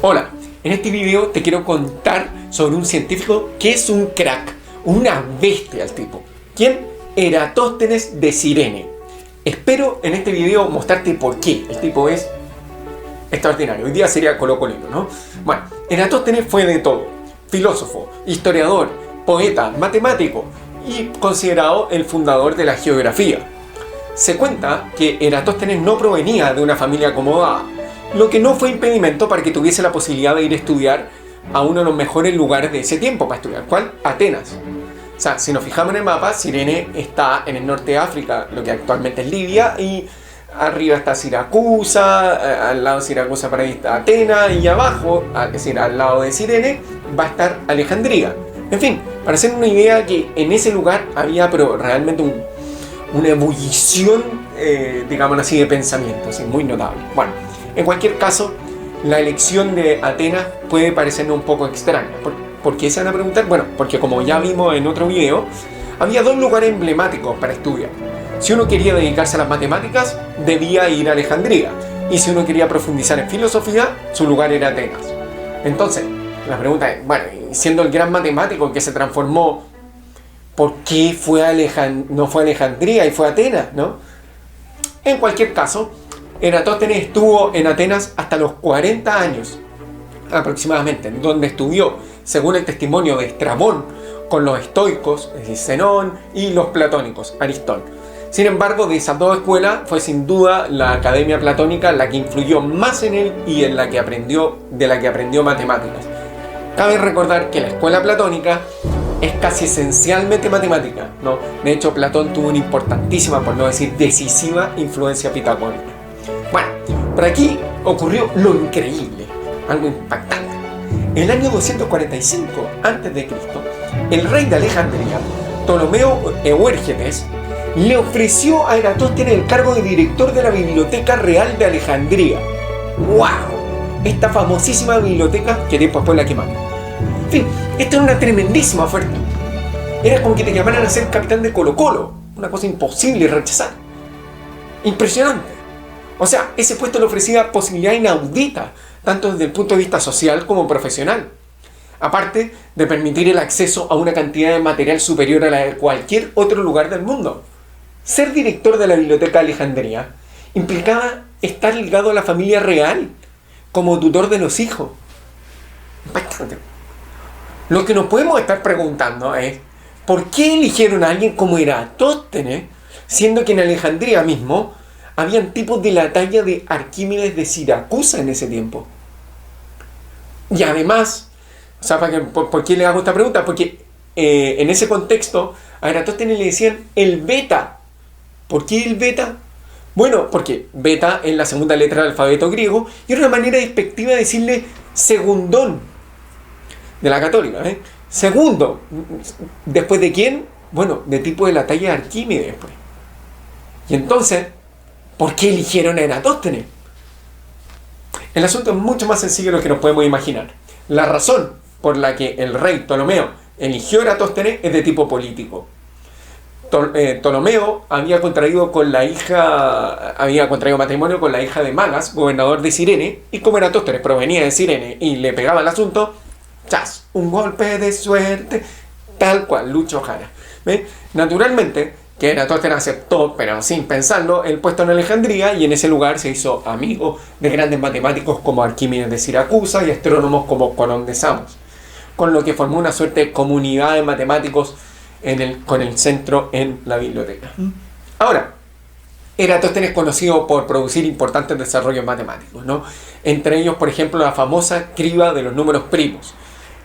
Hola, en este video te quiero contar sobre un científico que es un crack, una bestia el tipo. ¿Quién? Eratóstenes de Cirene. Espero en este video mostrarte por qué el tipo es extraordinario. Hoy día sería colocolino, ¿no? Bueno, Eratóstenes fue de todo. Filósofo, historiador, poeta, matemático y considerado el fundador de la geografía. Se cuenta que Eratóstenes no provenía de una familia acomodada, lo que no fue impedimento para que tuviese la posibilidad de ir a estudiar a uno de los mejores lugares de ese tiempo para estudiar. ¿Cuál? Atenas. O sea, si nos fijamos en el mapa, Cirene está en el norte de África, lo que actualmente es Libia, y arriba está Siracusa, al lado de Siracusa para ahí está Atenas, y abajo, es decir, al lado de Cirene, va a estar Alejandría. En fin, para hacer una idea que en ese lugar había pero realmente una ebullición, digamos así, de pensamiento, así, muy notable. Bueno, en cualquier caso, la elección de Atenas puede parecernos un poco extraña. ¿Por qué se van a preguntar? Bueno, porque como ya vimos en otro video, había dos lugares emblemáticos para estudiar. Si uno quería dedicarse a las matemáticas, debía ir a Alejandría. Y si uno quería profundizar en filosofía, su lugar era Atenas. Entonces, la pregunta es, bueno, siendo el gran matemático que se transformó, ¿por qué no fue a Alejandría y fue a Atenas, no? En cualquier caso, Eratóstenes estuvo en Atenas hasta los 40 años aproximadamente, donde estudió, según el testimonio de Estrabón, con los estoicos, es decir, Zenón, y los platónicos, Aristón. Sin embargo, de esas dos escuelas fue sin duda la Academia Platónica la que influyó más en él y de la que aprendió matemáticas. Cabe recordar que la escuela platónica es casi esencialmente matemática, ¿no? De hecho, Platón tuvo una importantísima, por no decir decisiva, influencia pitagórica. Bueno, por aquí ocurrió lo increíble, algo impactante. En el año 245 a.C., el rey de Alejandría, Ptolomeo Euérgetes, le ofreció a Eratóstenes el cargo de director de la Biblioteca Real de Alejandría. ¡Wow! Esta famosísima biblioteca que tiempo después la quemaron. En fin, esta era una tremendísima oferta. Era como que te llamaran a ser capitán de Colo-Colo, una cosa imposible de rechazar. Impresionante. O sea, ese puesto le ofrecía posibilidad inaudita, tanto desde el punto de vista social como profesional. Aparte de permitir el acceso a una cantidad de material superior a la de cualquier otro lugar del mundo. Ser director de la Biblioteca de Alejandría implicaba estar ligado a la familia real, como tutor de los hijos. Impactante. Lo que nos podemos estar preguntando es, ¿por qué eligieron a alguien como Eratóstenes, siendo que en Alejandría mismo habían tipos de la talla de Arquímedes de Siracusa en ese tiempo? Y además, o sea, ¿por qué le hago esta pregunta? Porque en ese contexto a Eratóstenes le decían el beta. ¿Por qué el beta? Bueno, porque beta es la segunda letra del alfabeto griego y era una manera despectiva de decirle segundón de la católica, ¿eh? Segundo, ¿después de quién? Bueno, de tipo de la talla de Arquímedes, pues. Y entonces, ¿por qué eligieron a Eratóstenes? El asunto es mucho más sencillo de lo que nos podemos imaginar. La razón por la que el rey Ptolomeo eligió a Eratóstenes es de tipo político. Ptolomeo había contraído matrimonio con la hija de Magas, gobernador de Cirene, y como Eratóstenes provenía de Cirene y le pegaba el asunto, ¡chas! Un golpe de suerte, tal cual, Lucho Jara. ¿Ve? Naturalmente, que Eratóstenes aceptó, pero sin pensarlo, el puesto en Alejandría y en ese lugar se hizo amigo de grandes matemáticos como Arquímedes de Siracusa y astrónomos como Colón de Samos, con lo que formó una suerte de comunidad de matemáticos con el centro en la biblioteca. Ahora, Eratóstenes es conocido por producir importantes desarrollos matemáticos, ¿no? Entre ellos, por ejemplo, la famosa criba de los números primos,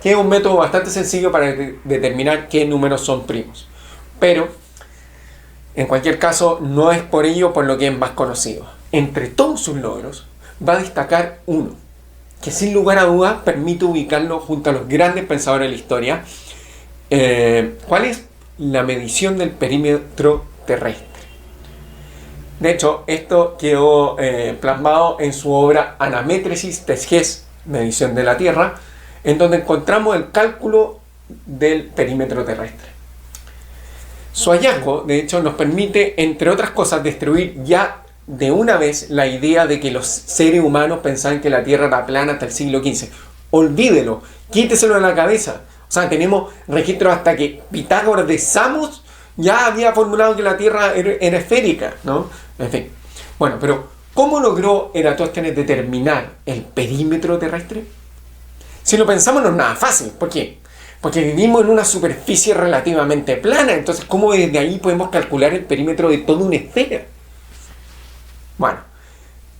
que es un método bastante sencillo para determinar qué números son primos. Pero, en cualquier caso, no es por ello por lo que es más conocido. Entre todos sus logros, va a destacar uno, que sin lugar a dudas permite ubicarlo junto a los grandes pensadores de la historia. ¿Cuál es? La medición del perímetro terrestre. De hecho, esto quedó plasmado en su obra Anamétresis Tesges, medición de la Tierra, en donde encontramos el cálculo del perímetro terrestre. Su hallazgo, de hecho, nos permite, entre otras cosas, destruir ya de una vez la idea de que los seres humanos pensaban que la Tierra era plana hasta el siglo XV. Olvídelo, quíteselo de la cabeza. O sea, tenemos registros hasta que Pitágoras de Samos ya había formulado que la Tierra era esférica, ¿no? En fin. Bueno, pero ¿cómo logró Eratóstenes determinar el perímetro terrestre? Si lo pensamos no es nada fácil. ¿Por qué? Porque vivimos en una superficie relativamente plana. Entonces, ¿cómo desde ahí podemos calcular el perímetro de toda una esfera? Bueno,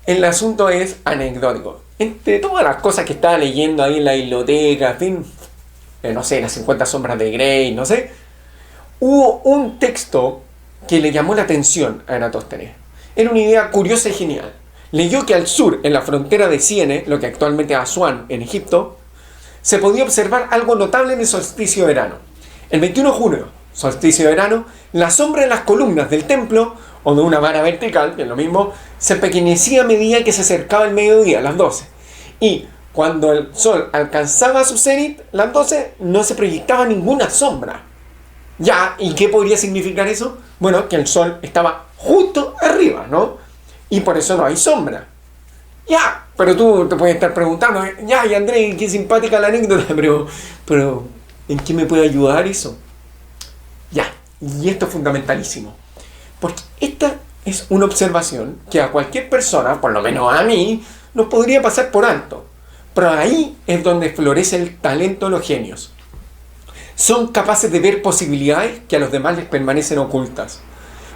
el asunto es anecdótico. Entre todas las cosas que estaba leyendo ahí en la biblioteca, en fin, no sé, las 50 sombras de Grey, no sé, hubo un texto que le llamó la atención a Eratóstenes. Era una idea curiosa y genial. Leyó que al sur, en la frontera de Ciene, lo que actualmente es Asuán, en Egipto, se podía observar algo notable en el solsticio de verano. El 21 de junio, solsticio de verano, la sombra de las columnas del templo, o de una vara vertical, que es lo mismo, se empequeñecía a medida que se acercaba el mediodía, las 12. Y cuando el sol alcanzaba su cenit, las 12, no se proyectaba ninguna sombra. Ya, ¿y qué podría significar eso? Bueno, que el sol estaba justo arriba, ¿no? Y por eso no hay sombra. Ya, pero tú te puedes estar preguntando, ya, y Andrés, qué simpática la anécdota, pero ¿en qué me puede ayudar eso? Ya, y esto es fundamentalísimo. Porque esta es una observación que a cualquier persona, por lo menos a mí, nos podría pasar por alto. Pero ahí es donde florece el talento de los genios. Son capaces de ver posibilidades que a los demás les permanecen ocultas.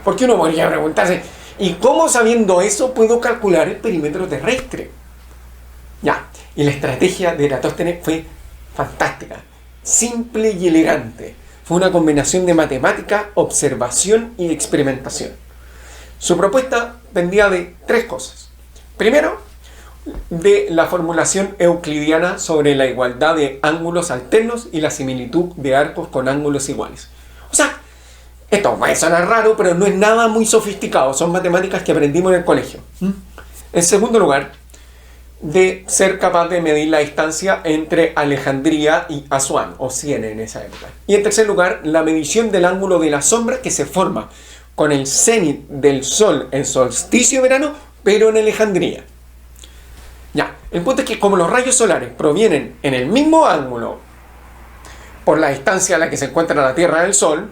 Porque uno podría preguntarse, ¿y cómo sabiendo eso puedo calcular el perímetro terrestre? Ya, y la estrategia de Eratóstenes fue fantástica, simple y elegante. Fue una combinación de matemática, observación y experimentación. Su propuesta pendía de tres cosas. Primero, de la formulación euclidiana sobre la igualdad de ángulos alternos y la similitud de arcos con ángulos iguales. O sea, esto puede sonar raro, pero no es nada muy sofisticado. Son matemáticas que aprendimos en el colegio. En segundo lugar, de ser capaz de medir la distancia entre Alejandría y Asuán, o Ciene en esa época. Y en tercer lugar, la medición del ángulo de la sombra que se forma con el cenit del sol en solsticio de verano, pero en Alejandría. Ya, el punto es que como los rayos solares provienen en el mismo ángulo por la distancia a la que se encuentra la Tierra del Sol,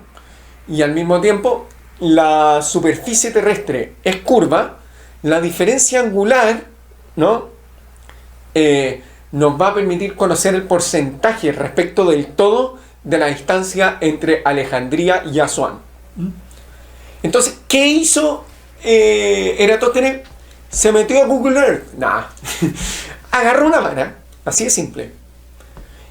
y al mismo tiempo la superficie terrestre es curva, la diferencia angular, ¿no? Nos va a permitir conocer el porcentaje respecto del todo de la distancia entre Alejandría y Asuán. Entonces, ¿qué hizo Eratóstenes? Se metió a Google Earth. Nah. Agarró una vara, así de simple,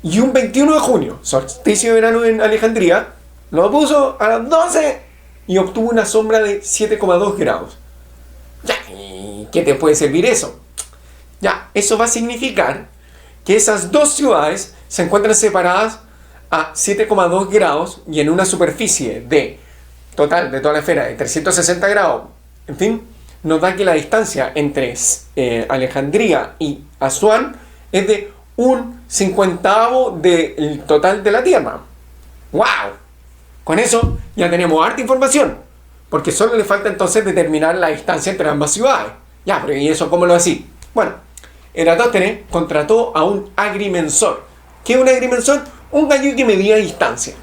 y un 21 de junio, solsticio de verano en Alejandría, lo puso a las 12 y obtuvo una sombra de 7,2 grados. Ya, ¿y qué te puede servir eso? Ya, eso va a significar que esas dos ciudades se encuentran separadas a 7,2 grados y en una superficie de total de toda la esfera de 360 grados. En fin, nos da que la distancia entre Alejandría y Asuán es de un 50avo del total de la Tierra. ¡Wow! Con eso ya tenemos harta información, porque solo le falta entonces determinar la distancia entre ambas ciudades. Ya, pero ¿y eso cómo lo así? Bueno, Eratóstenes contrató a un agrimensor. ¿Qué es un agrimensor? Un gallo que medía distancia.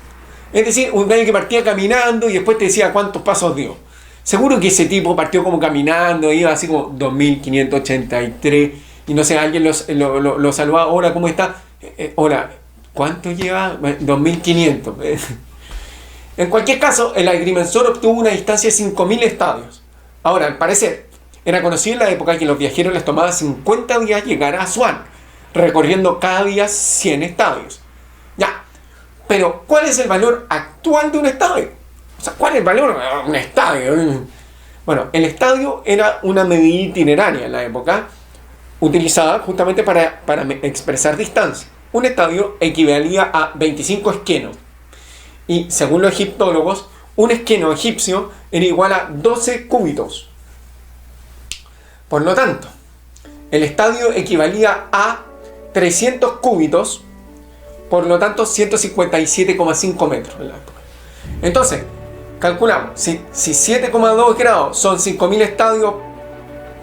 Es decir, un gallo que partía caminando y después te decía cuántos pasos dio. Seguro que ese tipo partió como caminando, iba así como 2583, y no sé, alguien lo saludaba, hola, ¿cómo está? Hola, ¿cuánto lleva? 2500. En cualquier caso, el agrimensor obtuvo una distancia de 5000 estadios. Ahora, al parecer, era conocido en la época que los viajeros les tomaba 50 días llegar a Asuán, recorriendo cada día 100 estadios. Ya, pero ¿cuál es el valor actual de un estadio? O sea, ¿cuál es el valor de un estadio? Bueno, el estadio era una medida itineraria en la época, utilizada justamente para expresar distancia. Un estadio equivalía a 25 esquenos. Y según los egiptólogos, un esqueno egipcio era igual a 12 cúbitos. Por lo tanto, el estadio equivalía a 300 cúbitos, por lo tanto 157,5 metros en la época. Entonces, calculamos, si 7,2 grados son 5000 estadios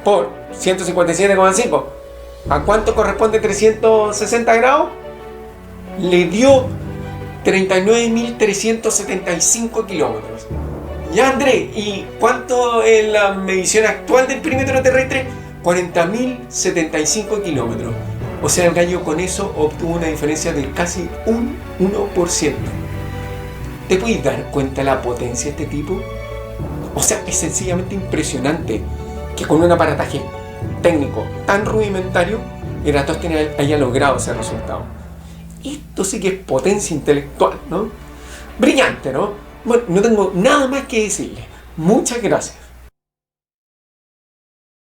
por 157,5. ¿A cuánto corresponde 360 grados? Le dio 39.375 kilómetros. Ya, André, ¿y cuánto es la medición actual del perímetro terrestre? 40.075 kilómetros. O sea, el gallo con eso obtuvo una diferencia de casi un 1%. ¿Te puedes dar cuenta de la potencia de este tipo? O sea, es sencillamente impresionante que con un aparataje técnico tan rudimentario, Eratosthenes haya logrado ese resultado. Esto sí que es potencia intelectual, ¿no? Brillante, ¿no? Bueno, no tengo nada más que decirle. Muchas gracias.